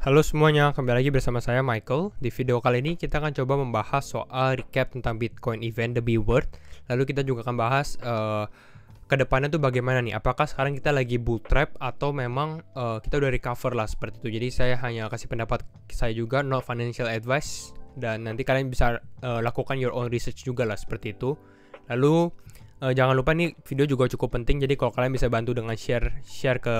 Halo semuanya, kembali lagi bersama saya Michael. Di video kali ini kita akan coba membahas soal recap tentang Bitcoin event The Be World. Lalu kita juga akan bahas ke depannya tuh bagaimana nih. Apakah sekarang kita lagi bull trap atau memang kita udah recover lah seperti itu. Jadi saya hanya kasih pendapat saya juga, no financial advice. Dan nanti kalian bisa lakukan your own research juga lah seperti itu. Lalu jangan lupa nih video juga cukup penting. Jadi kalau kalian bisa bantu dengan share ke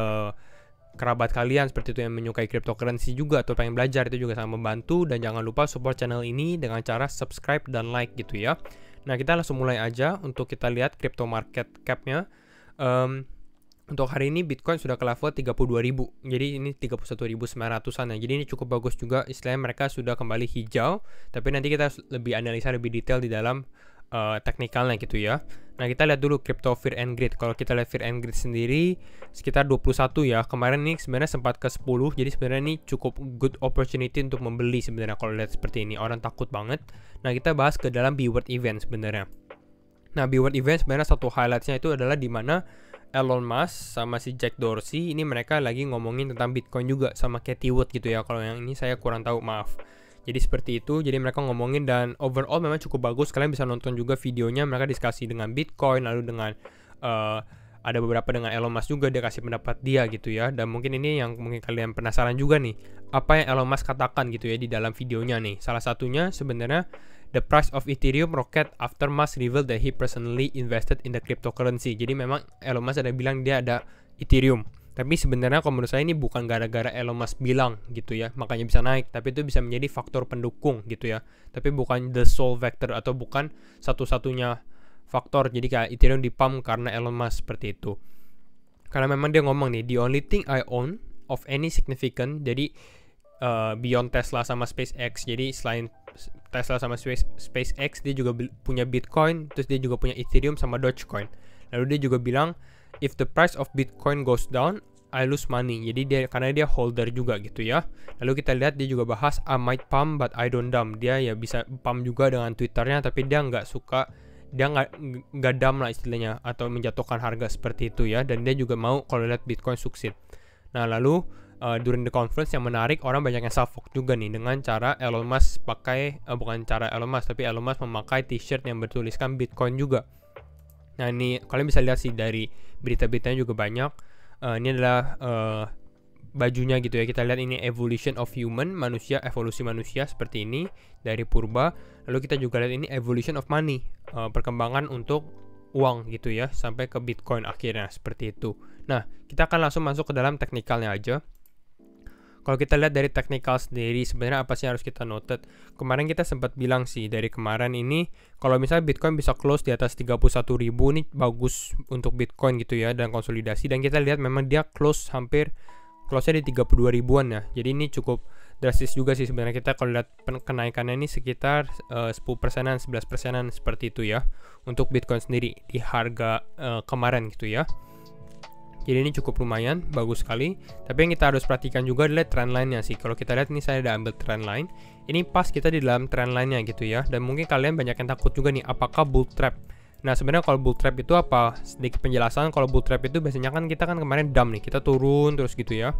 kerabat kalian seperti itu yang menyukai cryptocurrency juga atau pengen belajar, itu juga sangat membantu. Dan jangan lupa support channel ini dengan cara subscribe dan like gitu ya. Nah, kita langsung mulai aja untuk kita lihat crypto market cap-nya. Untuk hari ini Bitcoin sudah ke level 32.000. Jadi ini 31.900-an ya. Jadi ini cukup bagus juga, istilahnya mereka sudah kembali hijau. Tapi nanti kita lebih analisa lebih detail di dalam teknikalnya gitu ya. Nah, kita lihat dulu crypto Fear and Greed. Kalau kita lihat Fear and Greed sendiri sekitar 21 ya. Kemarin nih sebenarnya sempat ke 10. Jadi sebenarnya ini cukup good opportunity untuk membeli sebenarnya kalau lihat seperti ini. Orang takut banget. Nah, kita bahas ke dalam Be World event sebenarnya. Nah, Be World event sebenarnya satu highlightnya itu adalah di mana Elon Musk sama si Jack Dorsey ini mereka lagi ngomongin tentang Bitcoin juga sama Cathie Wood gitu ya. Kalau yang ini saya kurang tahu, maaf. Jadi seperti itu, jadi mereka ngomongin dan overall memang cukup bagus. Kalian bisa nonton juga videonya, mereka diskusi dengan Bitcoin, lalu dengan ada beberapa dengan Elon Musk juga, dia kasih pendapat dia gitu ya. Dan mungkin ini yang mungkin kalian penasaran juga nih, apa yang Elon Musk katakan gitu ya di dalam videonya nih. Salah satunya sebenarnya, the price of Ethereum rocket after Musk revealed that he personally invested in the cryptocurrency. Jadi memang Elon Musk ada bilang dia ada Ethereum. Tapi sebenarnya kalau menurut saya ini bukan gara-gara Elon Musk bilang gitu ya, makanya bisa naik. Tapi itu bisa menjadi faktor pendukung gitu ya. Tapi bukan the sole factor atau bukan satu-satunya faktor. Jadi kayak Ethereum dipump karena Elon Musk seperti itu. Karena memang dia ngomong nih, the only thing I own of any significant, jadi beyond Tesla sama SpaceX. Jadi selain Tesla sama SpaceX, dia juga punya Bitcoin, terus dia juga punya Ethereum sama Dogecoin. Lalu dia juga bilang, if the price of Bitcoin goes down, I lose money. Jadi karena dia holder juga gitu ya. Lalu kita lihat dia juga bahas I might pump but I don't dump. Dia ya bisa pump juga dengan Twitternya, tapi dia nggak suka, dia nggak dump lah istilahnya atau menjatuhkan harga seperti itu ya. Dan dia juga mau kalau lihat Bitcoin sukses. Nah, lalu during the conference yang menarik, orang banyak yang salfok juga nih dengan cara Elon Musk pakai bukan cara Elon Musk, tapi Elon Musk memakai t-shirt yang bertuliskan Bitcoin juga. Nah, ini kalian bisa lihat sih dari berita-beritanya juga banyak. Ini adalah bajunya gitu ya. Kita lihat ini evolution of human, manusia, evolusi manusia seperti ini dari purba. Lalu kita juga lihat ini evolution of money, perkembangan untuk uang gitu ya, sampai ke Bitcoin akhirnya seperti itu. Nah, kita akan langsung masuk ke dalam teknikalnya aja. Kalau kita lihat dari technical sendiri, sebenarnya apa sih yang harus kita noted? Kemarin kita sempat bilang sih, dari kemarin ini, kalau misalnya Bitcoin bisa close di atas 31.000, ini bagus untuk Bitcoin gitu ya, dan konsolidasi. Dan kita lihat memang dia close-nya di 32 ribuan ya. Jadi ini cukup drastis juga sih sebenarnya. Kita kalau lihat kenaikannya ini sekitar 10%-an, 11%-an seperti itu ya, untuk Bitcoin sendiri di harga kemarin gitu ya. Jadi ini cukup lumayan, bagus sekali. Tapi yang kita harus perhatikan juga adalah trend line-nya sih. Kalau kita lihat nih, saya ada ambil trend line. Ini pas kita di dalam trend line-nya gitu ya. Dan mungkin kalian banyak yang takut juga nih, apakah bull trap? Nah, sebenarnya kalau bull trap itu apa? Sedikit penjelasan, kalau bull trap itu biasanya kan kita kan kemarin dump nih, kita turun terus gitu ya.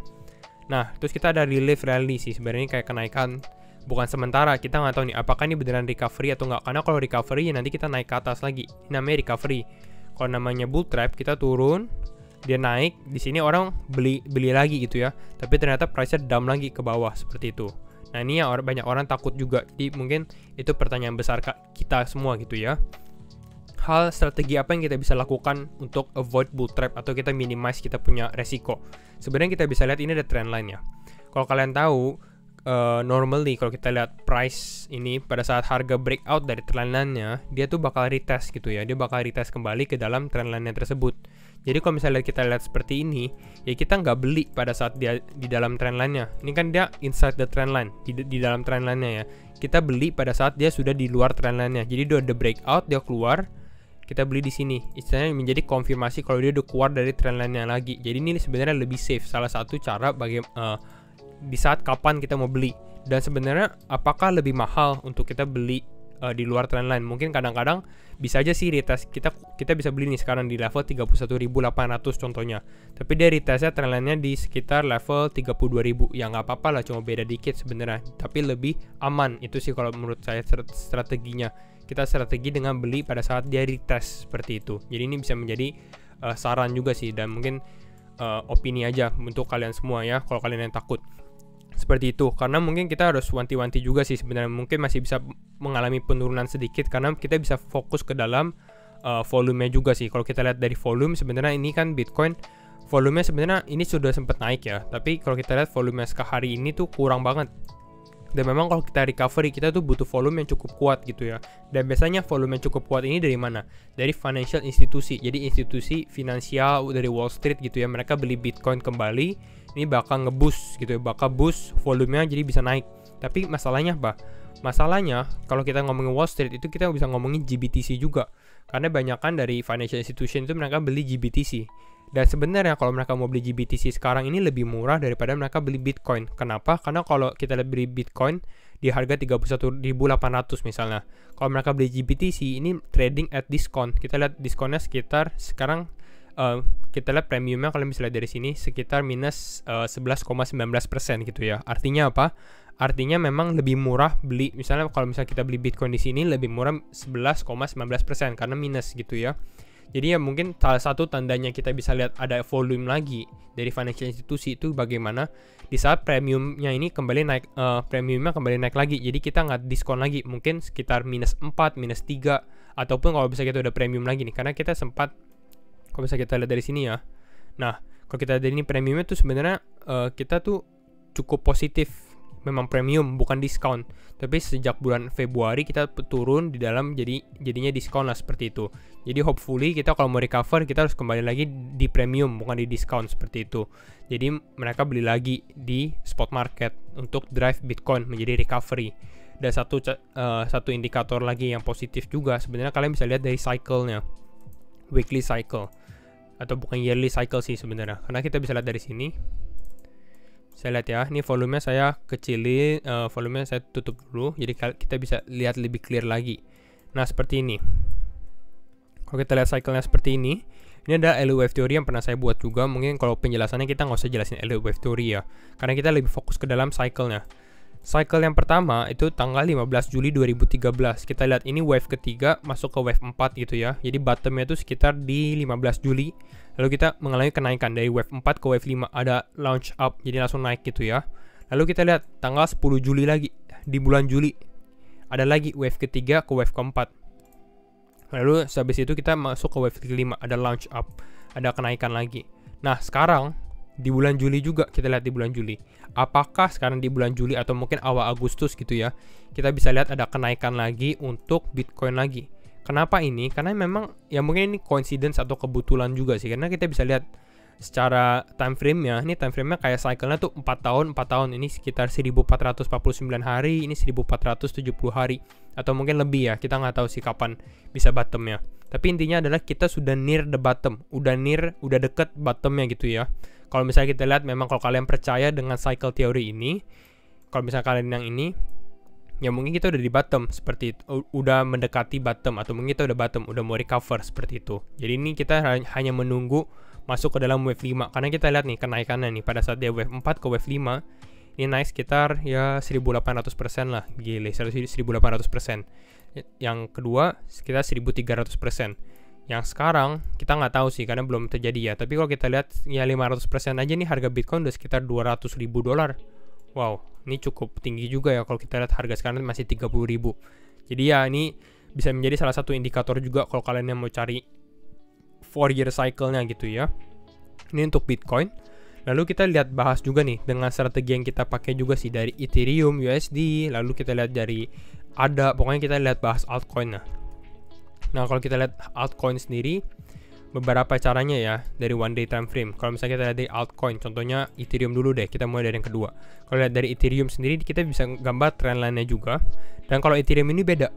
Nah, terus kita ada relief rally sih. Sebenarnya kayak kenaikan bukan sementara, kita nggak tahu nih apakah ini beneran recovery atau nggak. Karena kalau recovery ya nanti kita naik ke atas lagi. Ini namanya recovery. Kalau namanya bull trap, kita turun, dia naik, di sini orang beli lagi gitu ya, tapi ternyata price-nya dump lagi ke bawah seperti itu. Nah, ini ya banyak orang takut juga. Jadi mungkin itu pertanyaan besar kita semua gitu ya. Hal strategi apa yang kita bisa lakukan untuk avoid bull trap atau kita minimize kita punya resiko? Sebenarnya kita bisa lihat ini ada trend line ya. Kalau kalian tahu, normally kalau kita lihat price ini pada saat harga breakout dari trend line-nya, dia tuh bakal retest gitu ya. Dia bakal retest kembali ke dalam trend line-nya tersebut. Jadi kalau misalnya kita lihat seperti ini, ya kita nggak beli pada saat dia di dalam trend line-nya. Ini kan dia inside the trend line, di dalam trend line-nya ya. Kita beli pada saat dia sudah di luar trend line-nya. Jadi dia udah breakout, dia keluar, kita beli di sini. Istilahnya menjadi konfirmasi kalau dia udah keluar dari trend line-nya lagi. Jadi ini sebenarnya lebih safe. Salah satu cara di saat kapan kita mau beli. Dan sebenarnya apakah lebih mahal untuk kita beli di luar trendline. Mungkin kadang-kadang bisa aja sih retest kita bisa beli nih sekarang di level 31.800 contohnya. Tapi dia retestnya trendline-nya di sekitar level 32.000. Ya nggak apa-apa lah, cuma beda dikit sebenarnya. Tapi lebih aman itu sih kalau menurut saya strateginya. Kita strategi dengan beli pada saat dia retest seperti itu. Jadi ini bisa menjadi saran juga sih, dan mungkin opini aja untuk kalian semua ya kalau kalian yang takut seperti itu. Karena mungkin kita harus wanti-wanti juga sih sebenarnya, mungkin masih bisa mengalami penurunan sedikit karena kita bisa fokus ke dalam volumenya juga sih. Kalau kita lihat dari volume sebenarnya ini kan Bitcoin volumenya sebenarnya ini sudah sempat naik ya, tapi kalau kita lihat volumenya hari ini tuh kurang banget. Dan memang kalau kita recovery, kita tuh butuh volume yang cukup kuat gitu ya. Dan biasanya volume yang cukup kuat ini dari mana? Dari financial institusi. Jadi institusi finansial dari Wall Street gitu ya. Mereka beli Bitcoin kembali, ini bakal nge-boost gitu ya. Bakal boost volumenya jadi bisa naik. Tapi masalahnya apa? Masalahnya kalau kita ngomongin Wall Street itu kita bisa ngomongin GBTC juga. Karena banyakan dari financial institution itu mereka beli GBTC. Dan sebenarnya kalau mereka mau beli GBTC sekarang ini lebih murah daripada mereka beli Bitcoin. Kenapa? Karena kalau kita lihat beli Bitcoin di harga 31.800 misalnya. Kalau mereka beli GBTC ini trading at discount. Kita lihat diskonnya sekitar sekarang kita lihat premiumnya kalau misalnya dari sini sekitar minus 11,19% gitu ya. Artinya apa? Artinya memang lebih murah beli, misalnya kalau misalnya kita beli Bitcoin di sini lebih murah 11,19% karena minus gitu ya. Jadi ya mungkin salah satu tandanya kita bisa lihat ada volume lagi dari financial institusi itu bagaimana di saat premiumnya ini kembali naik, premiumnya kembali naik lagi. Jadi kita nggak diskon lagi, mungkin sekitar minus 4, minus 3, ataupun kalau bisa kita udah premium lagi nih. Karena kita sempat, kalau bisa kita lihat dari sini ya. Nah, kalau kita lihat dari ini premiumnya tuh sebenarnya kita tuh cukup positif. Memang premium bukan diskon, tapi sejak bulan Februari kita turun di dalam jadinya diskon lah seperti itu. Jadi hopefully kita kalau mau recover kita harus kembali lagi di premium bukan di diskon seperti itu. Jadi mereka beli lagi di spot market untuk drive Bitcoin menjadi recovery. Dan satu indikator lagi yang positif juga sebenarnya kalian bisa lihat dari cycle-nya, weekly cycle atau bukan yearly cycle sih sebenarnya, karena kita bisa lihat dari sini. Saya lihat ya, ini volumenya saya kecilin, volumenya saya tutup dulu, jadi kita bisa lihat lebih clear lagi. Nah seperti ini. Kalau kita lihat cycle-nya seperti ini ada Elliott Wave Theory yang pernah saya buat juga. Mungkin kalau penjelasannya kita nggak usah jelasin Elliott Wave Theory ya, karena kita lebih fokus ke dalam cycle-nya. Cycle yang pertama itu tanggal 15 Juli 2013. Kita lihat ini wave ketiga masuk ke wave 4 gitu ya. Jadi bottomnya itu sekitar di 15 Juli. Lalu kita mengalami kenaikan dari wave 4 ke wave 5. Ada launch up, jadi langsung naik gitu ya. Lalu kita lihat tanggal 10 Juli lagi. Di bulan Juli ada lagi wave ketiga ke wave keempat. Lalu habis itu kita masuk ke wave kelima. Ada launch up, ada kenaikan lagi. Nah sekarang di bulan Juli juga, kita lihat di bulan Juli. Apakah sekarang di bulan Juli atau mungkin awal Agustus gitu ya, kita bisa lihat ada kenaikan lagi untuk Bitcoin lagi. Kenapa ini? Karena memang ya mungkin ini coincidence atau kebetulan juga sih. Karena kita bisa lihat secara time frame-nya, ini time frame-nya kayak cycle-nya tuh 4 tahun. Ini sekitar 1449 hari, ini 1470 hari. Atau mungkin lebih ya, kita nggak tahu sih kapan bisa bottom-nya. Tapi intinya adalah kita sudah near the bottom. Udah deket bottom-nya gitu ya. Kalau misalnya kita lihat, memang kalau kalian percaya dengan cycle teori ini, kalau misalnya kalian yang ini, ya mungkin kita udah di bottom seperti itu, udah mendekati bottom, atau mungkin kita udah bottom, udah mau recover seperti itu. Jadi ini kita hanya menunggu masuk ke dalam wave 5, karena kita lihat nih kenaikannya nih, pada saat dia wave 4 ke wave 5, ini naik sekitar ya 1800% lah, gile, 1800%. Yang kedua sekitar 1300%. Yang sekarang kita nggak tahu sih karena belum terjadi ya. Tapi kalau kita lihat ya 500% aja nih harga Bitcoin udah sekitar $200.000. Wow, ini cukup tinggi juga ya kalau kita lihat harga sekarang masih 30.000. Jadi ya ini bisa menjadi salah satu indikator juga kalau kalian yang mau cari 4-year cycle-nya gitu ya. Ini untuk Bitcoin. Lalu kita lihat bahas juga nih dengan strategi yang kita pakai juga sih dari Ethereum, USD, lalu kita lihat dari pokoknya kita lihat bahas altcoin. Nah kalau kita lihat altcoin sendiri, beberapa caranya ya dari one day time frame. Kalau misalnya kita lihat dari altcoin, contohnya Ethereum dulu deh, kita mulai dari yang kedua. Kalau lihat dari Ethereum sendiri, kita bisa gambar trendline-nya juga. Dan kalau Ethereum ini beda.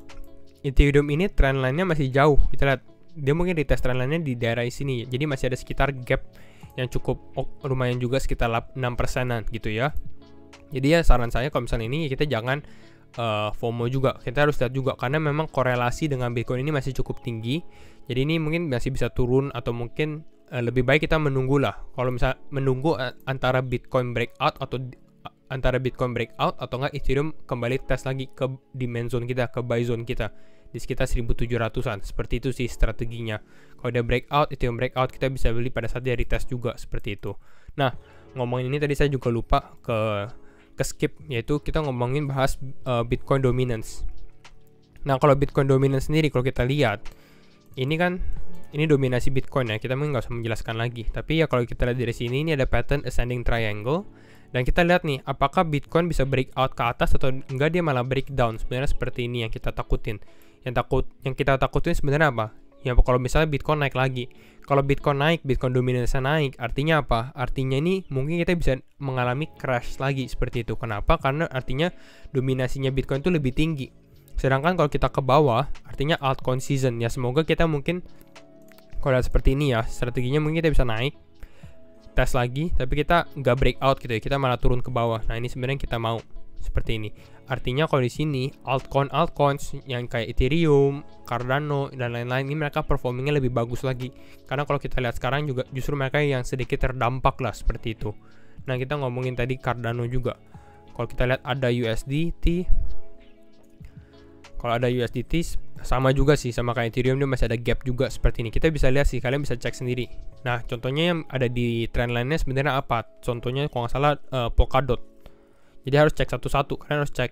Ethereum ini trendline-nya masih jauh. Kita lihat, dia mungkin retest trendline-nya di daerah sini. Jadi masih ada sekitar gap yang cukup lumayan juga, sekitar 6%-an gitu ya. Jadi ya saran saya kalau misalnya ini kita jangan FOMO juga. Kita harus lihat juga karena memang korelasi dengan Bitcoin ini masih cukup tinggi. Jadi ini mungkin masih bisa turun atau mungkin lebih baik kita menunggu lah. Kalau misal menunggu antara Bitcoin breakout atau enggak Ethereum kembali tes lagi ke demand zone kita, ke buy zone kita di sekitar 1700-an. Seperti itu sih strateginya. Kalau dia breakout, Ethereum breakout, kita bisa beli pada saat dia retest juga seperti itu. Nah, ngomongin ini tadi saya juga lupa ke skip, yaitu kita ngomongin bahas Bitcoin dominance. Nah, kalau Bitcoin dominance sendiri kalau kita lihat, ini dominasi Bitcoin ya, kita mungkin nggak usah menjelaskan lagi. Tapi ya kalau kita lihat dari sini, ini ada pattern ascending triangle. Dan kita lihat nih, apakah Bitcoin bisa breakout ke atas atau enggak dia malah breakdown. Sebenarnya seperti ini yang kita takutin. Yang kita takutin sebenarnya apa? Ya kalau misalnya Bitcoin naik lagi. Kalau Bitcoin naik, Bitcoin dominance naik, artinya apa? Artinya ini mungkin kita bisa mengalami crash lagi seperti itu. Kenapa? Karena artinya dominasinya Bitcoin itu lebih tinggi. Sedangkan kalau kita ke bawah, artinya altcoin season. Ya semoga kita mungkin kalau seperti ini ya, strateginya mungkin kita bisa naik, tes lagi, tapi kita nggak breakout gitu ya, kita malah turun ke bawah. Nah ini sebenarnya kita mau seperti ini. Artinya kalau di sini altcoins yang kayak Ethereum, Cardano dan lain-lain ini mereka performingnya lebih bagus lagi. Karena kalau kita lihat sekarang juga justru mereka yang sedikit terdampak lah seperti itu. Nah kita ngomongin tadi Cardano juga. Kalau kita lihat ada USDT. Kalau ada USDT sama juga sih sama kayak Ethereum, dia masih ada gap juga seperti ini. Kita bisa lihat sih, kalian bisa cek sendiri. Nah, contohnya yang ada di trendline-nya sebenarnya apa? Contohnya kalau nggak salah Polkadot. Jadi harus cek satu-satu. Kalian harus cek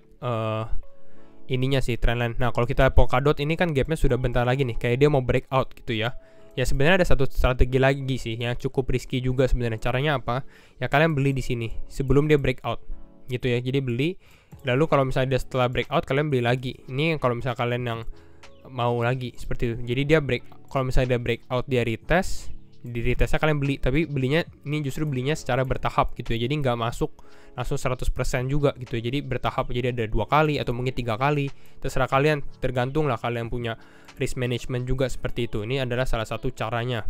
ininya sih trendline. Nah, kalau kita Polkadot ini kan gapnya sudah bentar lagi nih, kayak dia mau breakout gitu ya. Ya sebenarnya ada satu strategi lagi sih yang cukup risky juga sebenarnya. Caranya apa? Ya kalian beli di sini sebelum dia breakout. Gitu ya. Jadi beli, lalu kalau misalnya dia setelah breakout kalian beli lagi. Ini kalau misalnya kalian yang mau lagi seperti itu. Jadi dia kalau misalnya dia breakout, dia retest, di retestnya kalian beli, tapi belinya ini justru belinya secara bertahap gitu ya. Jadi nggak masuk langsung 100% juga gitu ya. Jadi bertahap, jadi ada 2 kali atau mungkin 3 kali. Terserah kalian, tergantung lah kalian punya risk management juga seperti itu. Ini adalah salah satu caranya.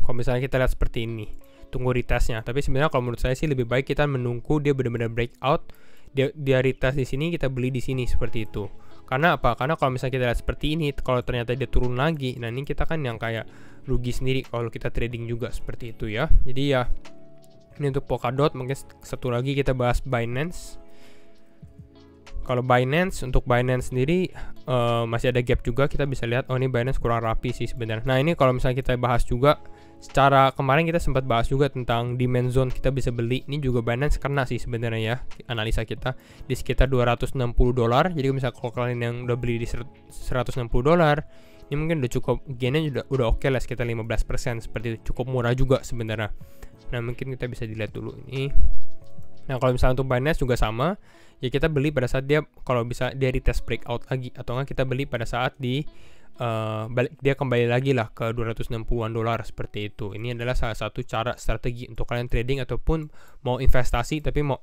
Kalau misalnya kita lihat seperti ini, tunggu retestnya. Tapi sebenarnya kalau menurut saya sih lebih baik kita menunggu dia benar-benar breakout, dia retest di sini, kita beli di sini seperti itu. Karena apa? Karena kalau misalnya kita lihat seperti ini, kalau ternyata dia turun lagi, nah ini kita kan yang kayak rugi sendiri kalau kita trading juga seperti itu ya. Jadi ya ini untuk Polkadot. Mungkin satu lagi kita bahas Binance. Kalau untuk Binance sendiri masih ada gap juga. Kita bisa lihat, oh ini Binance kurang rapi sih sebenarnya. Nah ini kalau misalnya kita bahas juga, secara kemarin kita sempat bahas juga tentang demand zone kita bisa beli. Ini juga Binance kena sih sebenarnya ya, analisa kita di sekitar $260. Jadi misalnya kalau kalian yang udah beli di $160, ini mungkin udah cukup, gainnya udah oke lah, sekitar 15%. Seperti itu, cukup murah juga sebenarnya. Nah mungkin kita bisa dilihat dulu ini. Nah kalau misalnya untuk Binance juga sama, ya kita beli pada saat dia, kalau bisa dia retest breakout lagi, atau enggak kita beli pada saat dia kembali lagi lah ke $260 seperti itu. Ini adalah salah satu cara strategi untuk kalian trading ataupun mau investasi tapi mau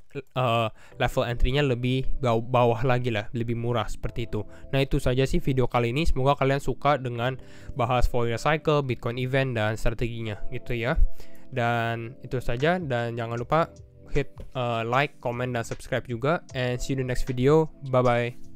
level entry-nya lebih bawah lagi lah, lebih murah seperti itu. Nah itu saja sih video kali ini. Semoga kalian suka dengan bahas Fourier Cycle, Bitcoin Event dan strateginya gitu ya. Dan itu saja, dan jangan lupa hit like, comment dan subscribe juga, and see you in the next video. Bye bye.